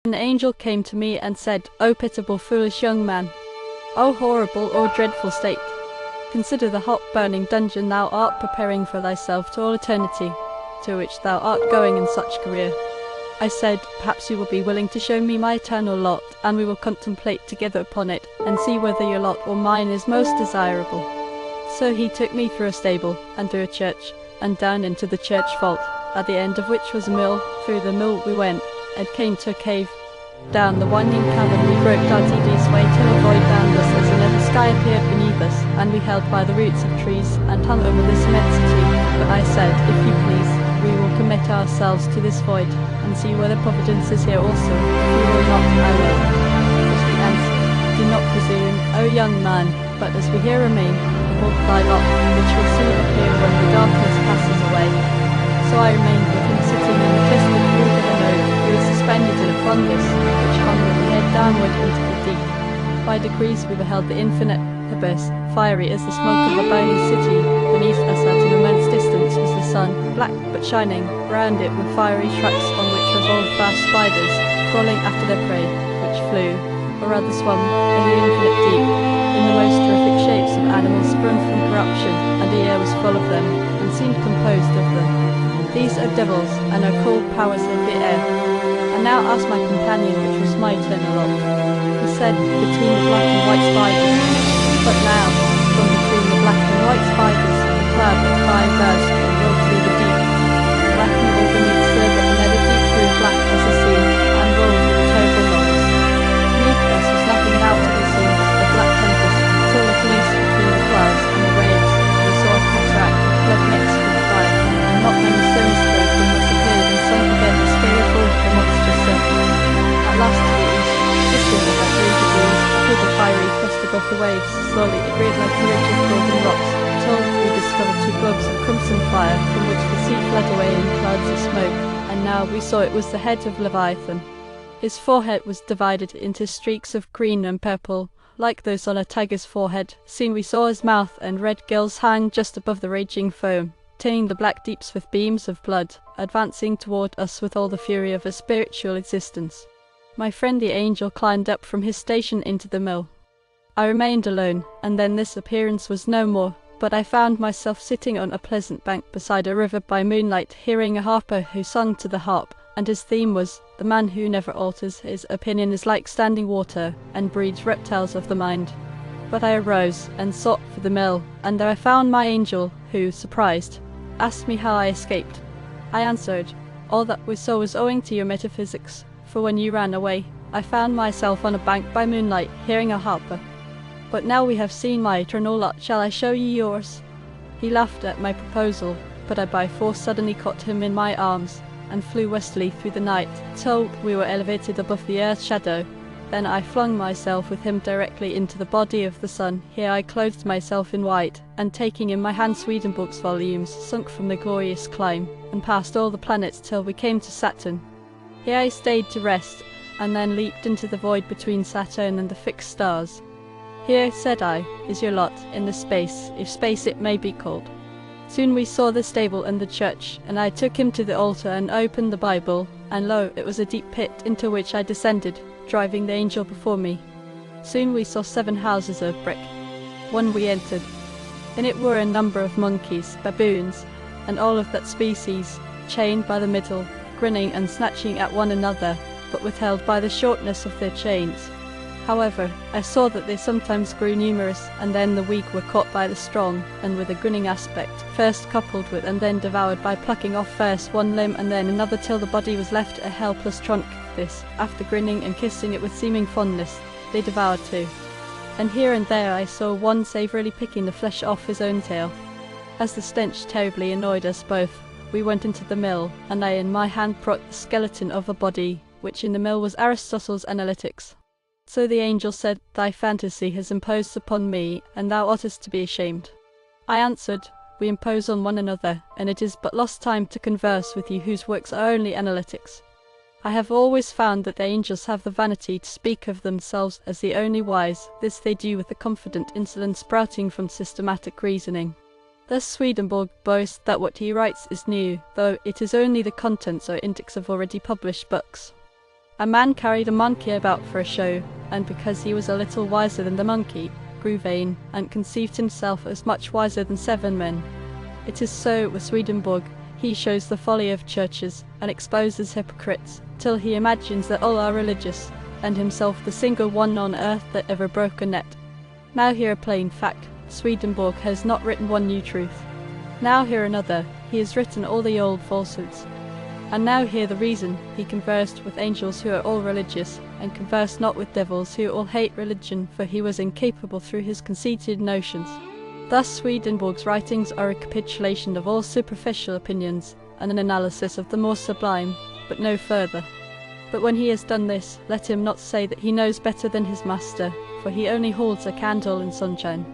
An angel came to me and said, "O pitiable foolish young man, O horrible or dreadful state, consider the hot burning dungeon thou art preparing for thyself to all eternity, to which thou art going in such career." I said, "Perhaps you will be willing to show me my eternal lot, and we will contemplate together upon it, and see whether your lot or mine is most desirable." So he took me through a stable, and through a church, and down into the church vault, at the end of which was a mill. Through the mill we went, and came to a cave. Down the winding cavern we groped our tedious way till a void bound us as another sky appeared beneath us, and we held by the roots of trees, and hung over this immensity. But I said, "If you please, we will commit ourselves to this void, and see whether Providence is here also. If you will not, I will." Was the answer. "Do not presume, O young man, but as we here remain, hold thy lot, which will soon appear when the darkness passes away." So I remained with him sitting in the twisted root of an oak. He was suspended in a fungus, which hung with the head downward into the deep. By degrees we beheld the infinite abyss, fiery as the smoke of a burning city. Beneath us at an immense distance was the sun, black but shining. Round it were fiery tracks on which revolved vast spiders, crawling after their prey, which flew, or rather swam, in the infinite deep, in the most terrific shapes of animals sprung from corruption, and the air was full of them, and seemed composed of them. These are devils, and are called powers of the air. I now asked my companion which was my eternal lot. He said, "Between the black and white spiders." But now, from between the black and white spiders, a cloud of fire burst and rolled through the deep. Black and all beneath so that the nether deep grew black as the sea, and rolled with a terrible noise. Beneath us was nothing now to be seen but the black tempest, till at least between the clouds and the waves we saw a cataract of blood mixed with fire, and not many stones broken must appeared and sunk again the scalable the monstrous surface. At last to the east, distant about 3 degrees, through the fiery crest above the waves, slowly it reared like a ridge of golden rocks, till we discovered 2 globes of crimson fire, from which the sea fled away in clouds of smoke, and now we saw it was the head of Leviathan. His forehead was divided into streaks of green and purple, like those on a tiger's forehead. Soon we saw his mouth and red gills hang just above the raging foam, tinning the black deeps with beams of blood, advancing toward us with all the fury of a spiritual existence. My friend the angel climbed up from his station into the mill. I remained alone, and then this appearance was no more, but I found myself sitting on a pleasant bank beside a river by moonlight, hearing a harper who sung to the harp, and his theme was, "The man who never alters his opinion is like standing water, and breeds reptiles of the mind." But I arose, and sought for the mill, and there I found my angel, who, surprised, asked me how I escaped. I answered, "All that we saw was owing to your metaphysics, for when you ran away, I found myself on a bank by moonlight, hearing a harper. But now we have seen my eternal lot, shall I show you yours?" He laughed at my proposal, but I by force suddenly caught him in my arms, and flew westwardly through the night, till we were elevated above the earth's shadow. Then I flung myself with him directly into the body of the sun. Here I clothed myself in white, and taking in my hand Swedenborg's volumes, sunk from the glorious climb, and passed all the planets till we came to Saturn. Here I stayed to rest, and then leaped into the void between Saturn and the fixed stars. "Here," said I, "is your lot, in the space, if space it may be called." Soon we saw the stable and the church, and I took him to the altar and opened the Bible, and lo, it was a deep pit into which I descended, driving the angel before me. Soon we saw 7 houses of brick. One we entered. In it were a number of monkeys, baboons, and all of that species, chained by the middle, grinning and snatching at one another, but withheld by the shortness of their chains. However, I saw that they sometimes grew numerous, and then the weak were caught by the strong, and with a grinning aspect, first coupled with and then devoured by plucking off first one limb and then another till the body was left a helpless trunk. This, after grinning and kissing it with seeming fondness, they devoured too. And here and there I saw one savourily picking the flesh off his own tail. As the stench terribly annoyed us both, we went into the mill, and I in my hand brought the skeleton of a body, which in the mill was Aristotle's Analytics. So the angel said, "Thy fantasy has imposed upon me, and thou oughtest to be ashamed." I answered, "We impose on one another, and it is but lost time to converse with you whose works are only analytics. I have always found that the angels have the vanity to speak of themselves as the only wise. This they do with the confident insolence sprouting from systematic reasoning. Thus Swedenborg boasts that what he writes is new, though it is only the contents or index of already published books. A man carried a monkey about for a show, and because he was a little wiser than the monkey, grew vain, and conceived himself as much wiser than 7 men. It is so with Swedenborg. He shows the folly of churches, and exposes hypocrites, till he imagines that all are religious, and himself the single one on earth that ever broke a net. Now hear a plain fact: Swedenborg has not written one new truth. Now hear another: he has written all the old falsehoods. And now hear the reason: he conversed with angels who are all religious, and conversed not with devils who all hate religion, for he was incapable through his conceited notions. Thus Swedenborg's writings are a recapitulation of all superficial opinions, and an analysis of the more sublime, but no further. But when he has done this, let him not say that he knows better than his master, for he only holds a candle in sunshine.